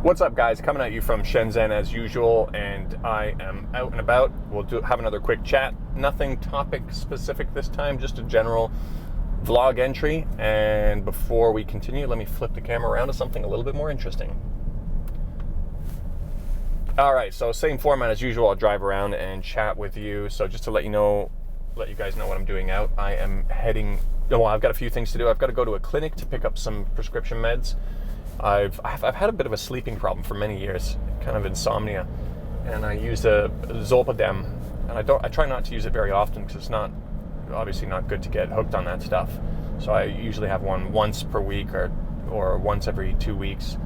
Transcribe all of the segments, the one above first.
What's up, guys? Coming at you from Shenzhen as usual, and I am out and about. We'll have another quick chat. Nothing topic specific this time, just a general vlog entry. And before we continue, let me flip the camera around to something a little bit more interesting. All right, so same format as usual. I'll drive around and chat with you. So just to let you guys know what I'm doing out. I am heading. Well, I've got a few things to do. I've got to go to a clinic to pick up some prescription meds. I've had a bit of a sleeping problem for many years, kind of insomnia, and I use a Zolpidem, and I try not to use it very often because it's obviously not good to get hooked on that stuff. So I usually have one once per week or once every 2 weeks,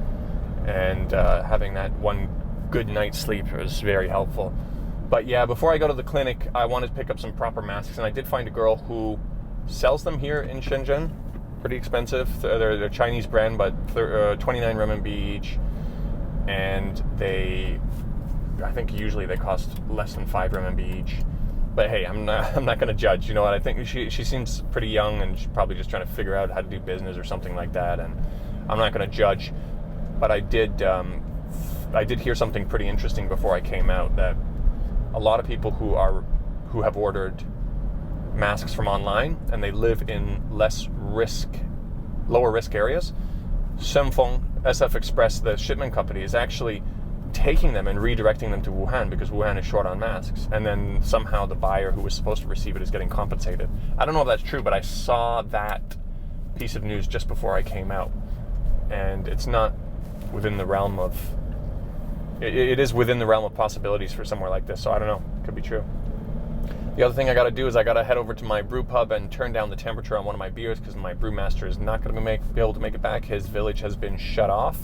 and having that one good night's sleep is very helpful. But yeah, before I go to the clinic, I wanted to pick up some proper masks, and I did find a girl who sells them here in Shenzhen. Pretty expensive. They're a Chinese brand, but 29 RMB each, and I think usually they cost less than 5 RMB each. But hey, I'm not going to judge. You know what? I think she seems pretty young, and she's probably just trying to figure out how to do business or something like that. And I'm not going to judge. But I did hear something pretty interesting before I came out, that a lot of people who have ordered masks from online and they live in lower risk areas, Shengfeng SF Express, the shipment company, is actually taking them and redirecting them to Wuhan because Wuhan is short on masks, and then somehow the buyer who was supposed to receive it is getting compensated. I don't know if that's true, but I saw that piece of news just before I came out, and it's not within the realm of it is within the realm of possibilities for somewhere like this, so I don't know, it could be true. The other thing I got to do is I got to head over to my brew pub and turn down the temperature on one of my beers because my brewmaster is not going to be able to make it back. His village has been shut off.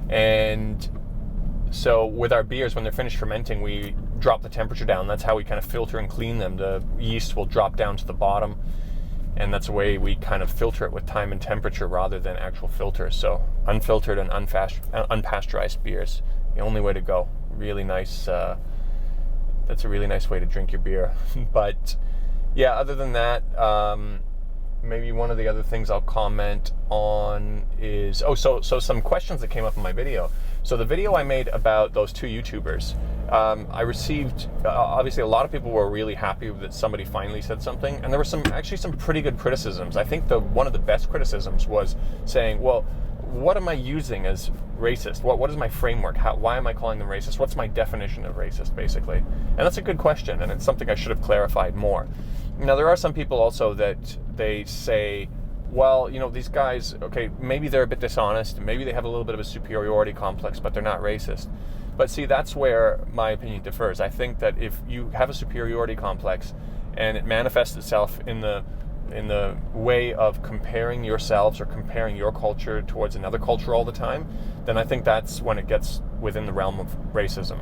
And so with our beers, when they're finished fermenting, we drop the temperature down. That's how we kind of filter and clean them. The yeast will drop down to the bottom, and that's the way we kind of filter it, with time and temperature rather than actual filters. So unfiltered and unpasteurized beers, the only way to go. Really nice. That's a really nice way to drink your beer. But yeah, other than that, maybe one of the other things I'll comment on is, so some questions that came up in my video. So the video I made about those two YouTubers, I received, obviously a lot of people were really happy that somebody finally said something, and there were some pretty good criticisms. I think one of the best criticisms was saying, well, what am I using as racist? What is my framework? Why am I calling them racist? What's my definition of racist, basically? And that's a good question, and it's something I should have clarified more. Now, there are some people also that they say, well, these guys, okay, maybe they're a bit dishonest, maybe they have a little bit of a superiority complex, but they're not racist. But see, that's where my opinion differs. I think that if you have a superiority complex and it manifests itself in the way of comparing yourselves or comparing your culture towards another culture all the time, then I think that's when it gets within the realm of racism.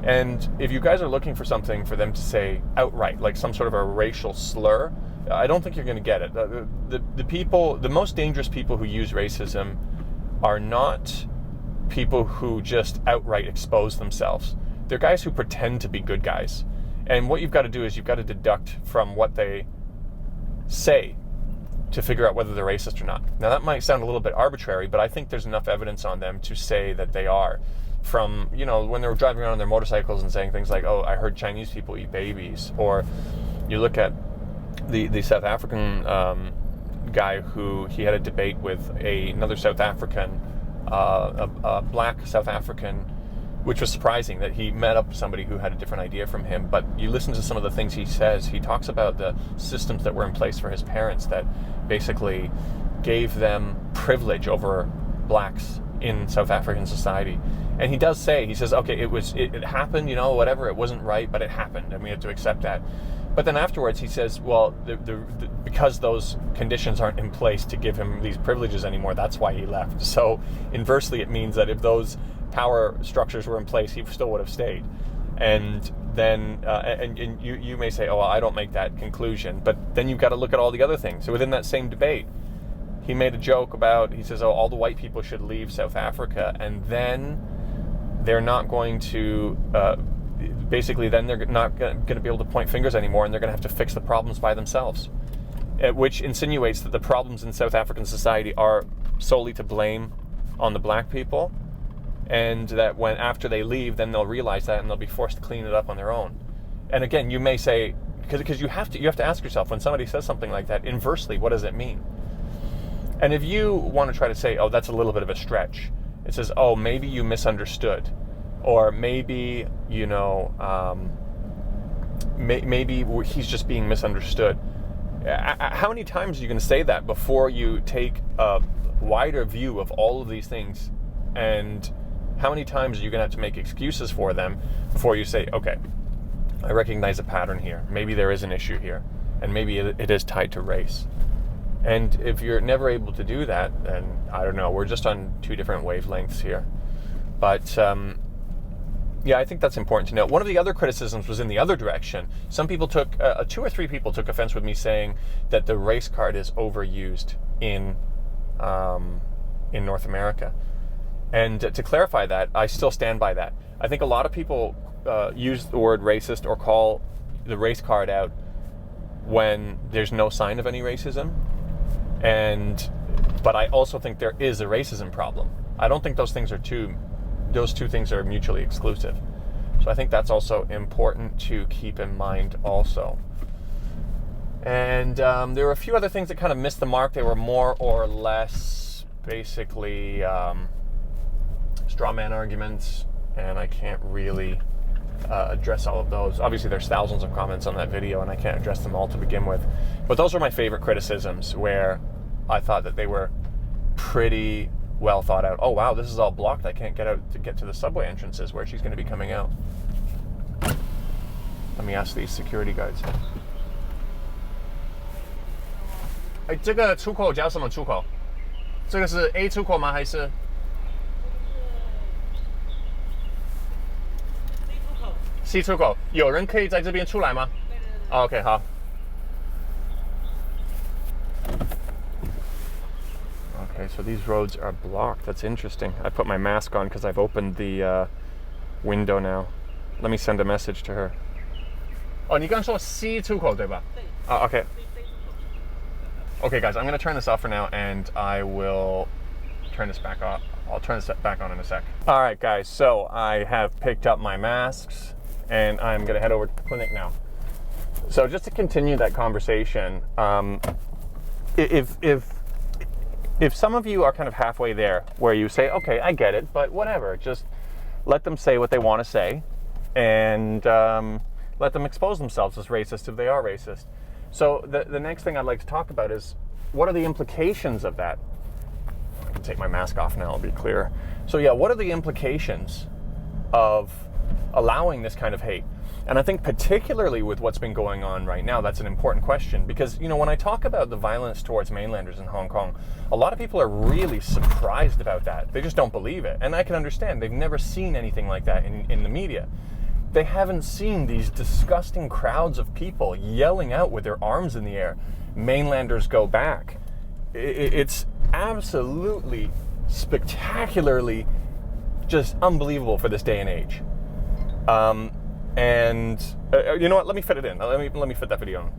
And if you guys are looking for something for them to say outright, like some sort of a racial slur, I don't think you're going to get it. The most dangerous people who use racism are not people who just outright expose themselves. They're guys who pretend to be good guys. And what you've got to do is you've got to deduct from what they say to figure out whether they're racist or not. Now, that might sound a little bit arbitrary, but I think there's enough evidence on them to say that they are. From, when they're driving around on their motorcycles and saying things like, oh, I heard Chinese people eat babies. Or you look at the South African guy who he had a debate with another South African, a black South African, which was surprising that he met up with somebody who had a different idea from him. But you listen to some of the things he says. He talks about the systems that were in place for his parents that basically gave them privilege over blacks in South African society. And he does say, he says, okay, it happened, whatever, it wasn't right, but it happened, and we have to accept that. But then afterwards he says, well, because those conditions aren't in place to give him these privileges anymore, that's why he left. So inversely, it means that if those power structures were in place, he still would have stayed. And then and you may say, oh, well, I don't make that conclusion, but then you've got to look at all the other things. So within that same debate, he made a joke about, he says, oh, all the white people should leave South Africa, and then they're not going to basically then they're not going to be able to point fingers anymore, and they're going to have to fix the problems by themselves, which insinuates that the problems in South African society are solely to blame on the black people, and that when after they leave, then they'll realize that and they'll be forced to clean it up on their own. And again, you may say, because you have to ask yourself, when somebody says something like that, inversely, what does it mean? And if you want to try to say, oh, that's a little bit of a stretch, it says, oh, maybe you misunderstood, or maybe, you know, maybe he's just being misunderstood. How many times are you going to say that before you take a wider view of all of these things? And how many times are you going to have to make excuses for them before you say, okay, I recognize a pattern here. Maybe there is an issue here, and maybe it is tied to race. And if you're never able to do that, then I don't know, we're just on two different wavelengths here. But yeah, I think that's important to note. One of the other criticisms was in the other direction. Some people took, 2 or 3 people took offense with me saying that the race card is overused in North America. And to clarify that, I still stand by that. I think a lot of people use the word racist or call the race card out when there's no sign of any racism. But I also think there is a racism problem. I don't think those two things are mutually exclusive. So I think that's also important to keep in mind also. And there were a few other things that kind of missed the mark. They were more or less basically straw man arguments, and I can't really address all of those. Obviously there's thousands of comments on that video and I can't address them all to begin with, but those are my favorite criticisms, where I thought that they were pretty well thought out. Oh wow, this is all blocked, I can't get to the subway entrances where she's going to be coming out. Let me ask these security guards. 这个出口叫什么出口？这个是 A 出口吗？还是 C 出口？有人可以在这边出来吗？ OK， 好。Okay, so these roads are blocked. That's interesting. I put my mask on because I've opened the window now. Let me send a message to her. 哦，你刚刚说 C 出口对吧？对。Okay. Okay, guys, I'm going to turn this off for now, and I will turn this back off. I'll turn this back on in a sec. All right, guys, so I have picked up my masks, and I'm going to head over to the clinic now. So just to continue that conversation, if some of you are kind of halfway there, where you say, okay, I get it, but whatever, just let them say what they want to say, and let them expose themselves as racist if they are racist. So the next thing I'd like to talk about is, what are the implications of that? I can take my mask off now, it'll be clearer. So yeah, what are the implications of allowing this kind of hate? And I think particularly with what's been going on right now, that's an important question, because, you know, when I talk about the violence towards mainlanders in Hong Kong, a lot of people are really surprised about that. They just don't believe it. And I can understand. They've never seen anything like that in the media. They haven't seen these disgusting crowds of people yelling out with their arms in the air, "Mainlanders go back." It's absolutely, spectacularly just unbelievable for this day and age. And you know what? Let me fit it in. Let me fit that video in.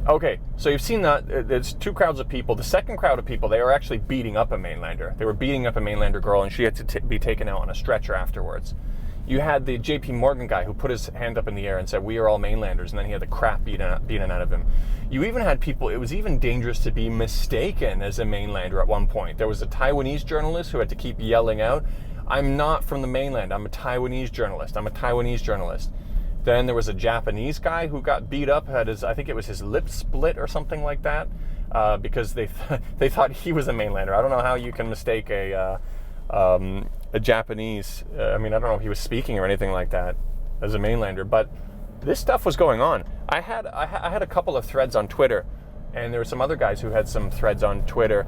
Okay, so you've seen that there's two crowds of people. The second crowd of people, they were actually beating up a mainlander. They were beating up a mainlander girl, and she had to be taken out on a stretcher afterwards. You had the JP Morgan guy who put his hand up in the air and said, "We are all mainlanders," and then he had the crap beaten out of him. You even had people, it was even dangerous to be mistaken as a mainlander at one point. There was a Taiwanese journalist who had to keep yelling out, "I'm not from the mainland, I'm a Taiwanese journalist, I'm a Taiwanese journalist." Then there was a Japanese guy who got beat up, had his, I think it was his lip split or something like that, because they thought he was a mainlander. I don't know how you can mistake a Japanese, I mean, I don't know if he was speaking or anything like that, as a mainlander, but this stuff was going on. I had a couple of threads on Twitter, and there were some other guys who had some threads on Twitter,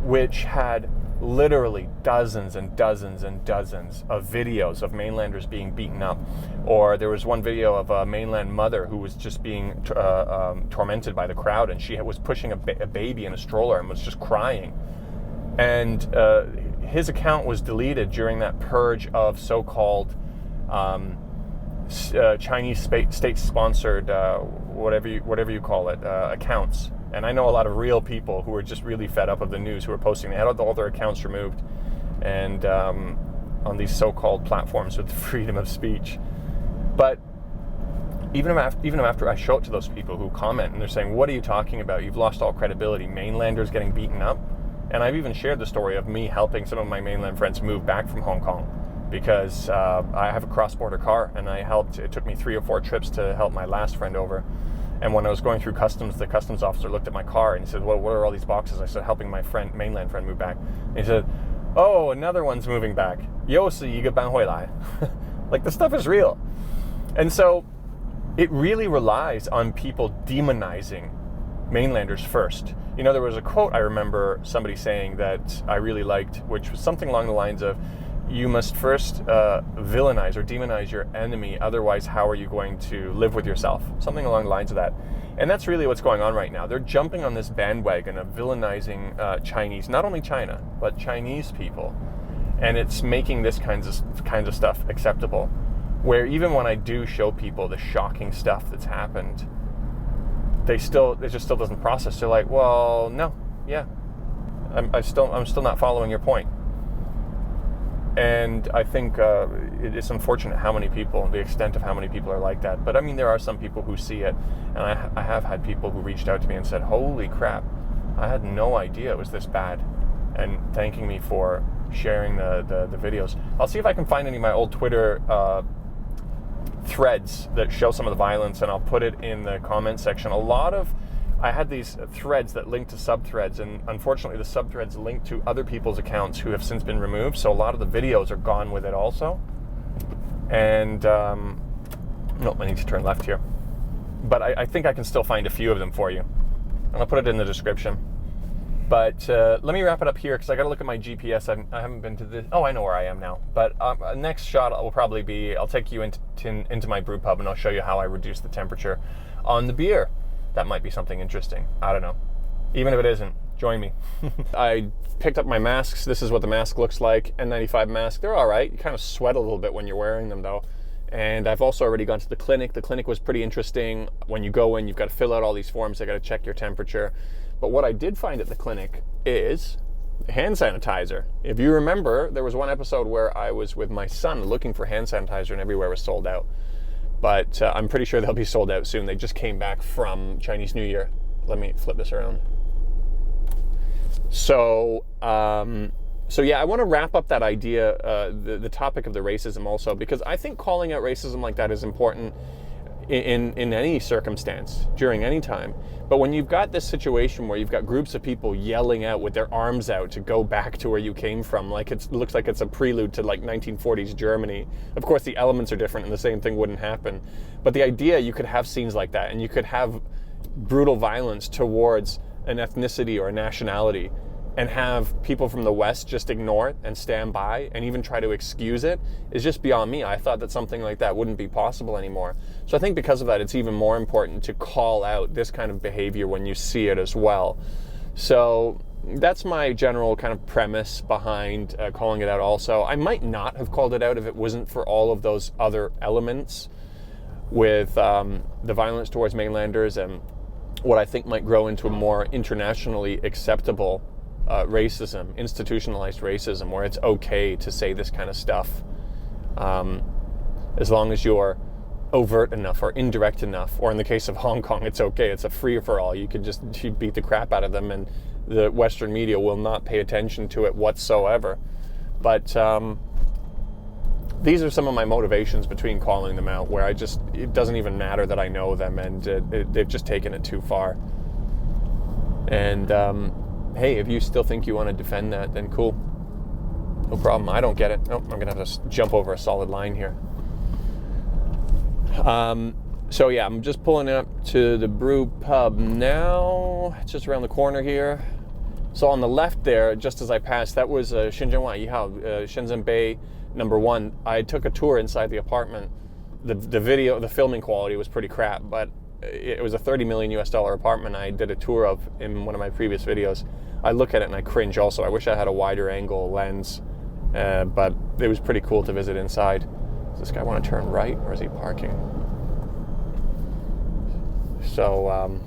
which had literally dozens and dozens and dozens of videos of mainlanders being beaten up. Or there was one video of a mainland mother who was just being tormented by the crowd, and she was pushing a baby in a stroller and was just crying. And his account was deleted during that purge of so-called Chinese state-sponsored, whatever you call it, accounts. And I know a lot of real people who are just really fed up of the news who are posting. They had all their accounts removed, and on these so-called platforms with freedom of speech. But even after I show it to those people who comment and they're saying, "What are you talking about? You've lost all credibility. Mainlanders getting beaten up." And I've even shared the story of me helping some of my mainland friends move back from Hong Kong, because I have a cross-border car, and it took me 3 or 4 trips to help my last friend over. And when I was going through customs, the customs officer looked at my car and he said, "Well, what are all these boxes?" I said, "Helping my mainland friend move back." And he said, "Oh, another one's moving back. 又是一个搬回来." Like, the stuff is real. And so it really relies on people demonizing mainlanders first. You know, there was a quote I remember somebody saying that I really liked, which was something along the lines of, "You must first villainize or demonize your enemy, otherwise how are you going to live with yourself?" Something along the lines of that. And that's really what's going on right now. They're jumping on this bandwagon of villainizing Chinese, not only China, but Chinese people. And it's making this kinds of stuff acceptable. Where even when I do show people the shocking stuff that's happened, it just still doesn't process. They're like, "Well, no, yeah, I'm still not following your point." And I think it's unfortunate how many people, the extent of how many people are like that. But I mean, there are some people who see it, and I have had people who reached out to me and said, "Holy crap, I had no idea it was this bad," and thanking me for sharing the videos. I'll see if I can find any of my old Twitter threads that show some of the violence, and I'll put it in the comment section. I had these threads that link to subthreads, and unfortunately the subthreads link to other people's accounts who have since been removed, so a lot of the videos are gone with it also. And nope, I need to turn left here. But I think I can still find a few of them for you, and I'll put it in the description. But let me wrap it up here, because I got to look at my GPS. I haven't been to this. Oh, I know where I am now. But next shot will probably be, I'll take you into my brew pub, and I'll show you how I reduce the temperature on the beer. That might be something interesting. I don't know. Even if it isn't, join me. I picked up my masks. This is what the mask looks like. N95 mask. They're all right. You kind of sweat a little bit when you're wearing them, though. And I've also already gone to the clinic. The clinic was pretty interesting. When you go in, you've got to fill out all these forms. They got to check your temperature. But what I did find at the clinic is hand sanitizer. If you remember, there was one episode where I was with my son looking for hand sanitizer, and everywhere was sold out. But I'm pretty sure they'll be sold out soon. They just came back from Chinese New Year. Let me flip this around. So yeah, I want to wrap up that idea, the topic of the racism also, because I think calling out racism like that is important in any circumstance, during any time. But when you've got this situation where you've got groups of people yelling out with their arms out to go back to where you came from, like it looks like it's a prelude to like 1940s Germany. Of course, the elements are different and the same thing wouldn't happen. But the idea, you could have scenes like that, and you could have brutal violence towards an ethnicity or a nationality, and have people from the West just ignore it and stand by and even try to excuse it, is just beyond me. I thought that something like that wouldn't be possible anymore. So I think because of that, it's even more important to call out this kind of behavior when you see it as well. So that's my general kind of premise behind calling it out also. I might not have called it out if it wasn't for all of those other elements with the violence towards mainlanders and what I think might grow into a more internationally acceptable racism, institutionalized racism, where it's okay to say this kind of stuff as long as you're overt enough or indirect enough, or in the case of Hong Kong, it's okay. It's a free-for-all. You can just beat the crap out of them, and the Western media will not pay attention to it whatsoever. But these are some of my motivations between calling them out, where it doesn't even matter that I know them, and they've just taken it too far. And hey, if you still think you want to defend that, then cool. No problem. I don't get it. Oh, I'm going to have to jump over a solid line here. So yeah, I'm just pulling up to the brew pub now. It's just around the corner here. So on the left there, just as I passed, that was Shenzhen Yihao, Shenzhen Bay #1. I took a tour inside the apartment. The filming quality was pretty crap, but it was a $30 million US apartment I did a tour of in one of my previous videos. I look at it and I cringe also. I wish I had a wider angle lens, but it was pretty cool to visit inside. Does this guy want to turn right, or is he parking? So,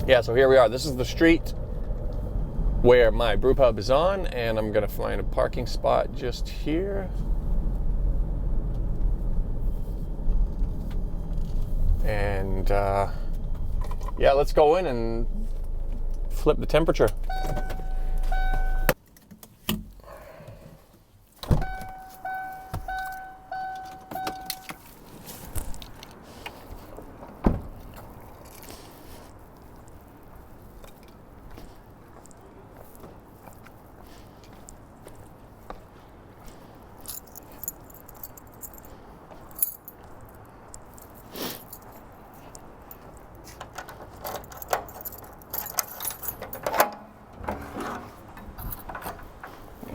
yeah, so here we are. This is the street where my brew pub is on, and I'm gonna find a parking spot just here. And yeah, let's go in and flip the temperature.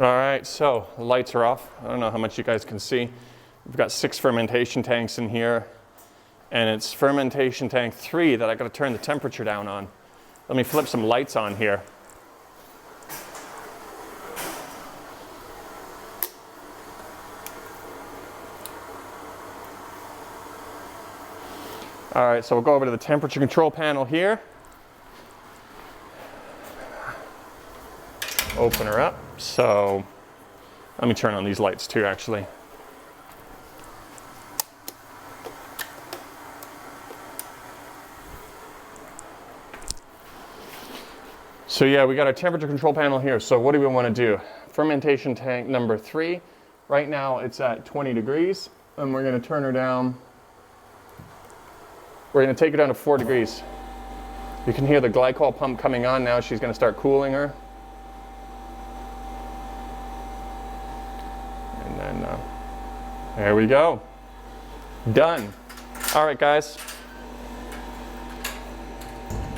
All right, so the lights are off. I don't know how much you guys can see. We've got 6 fermentation tanks in here, and it's fermentation tank 3 that I gotta turn the temperature down on. Let me flip some lights on here. All right, so we'll go over to the temperature control panel here. Open her up. So let me turn on these lights too, actually. So yeah, we got our temperature control panel here. So what do we want to do? Fermentation tank number 3. Right now it's at 20 degrees, and we're going to turn her down. We're going to take her down to 4 degrees. You can hear the glycol pump coming on now. She's going to start cooling her. And there we go. Done. All right, guys.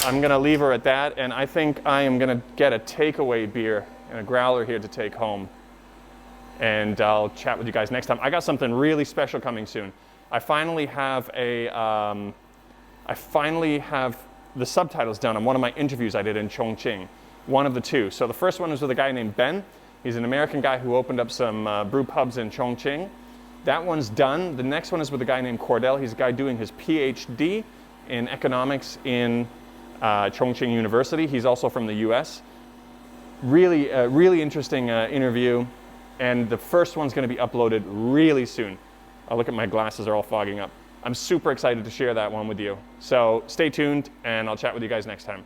I'm gonna leave her at that, and I think I am gonna get a takeaway beer and a growler here to take home. And I'll chat with you guys next time. I got something really special coming soon. I finally have the subtitles done on one of my interviews I did in Chongqing. One of the 2. So the first one was with a guy named Ben. He's an American guy who opened up some brew pubs in Chongqing. That one's done. The next one is with a guy named Cordell. He's a guy doing his PhD in economics in Chongqing University. He's also from the US. Really interesting interview. And the first one's going to be uploaded really soon. I'll look at my glasses, are all fogging up. I'm super excited to share that one with you. So stay tuned, and I'll chat with you guys next time.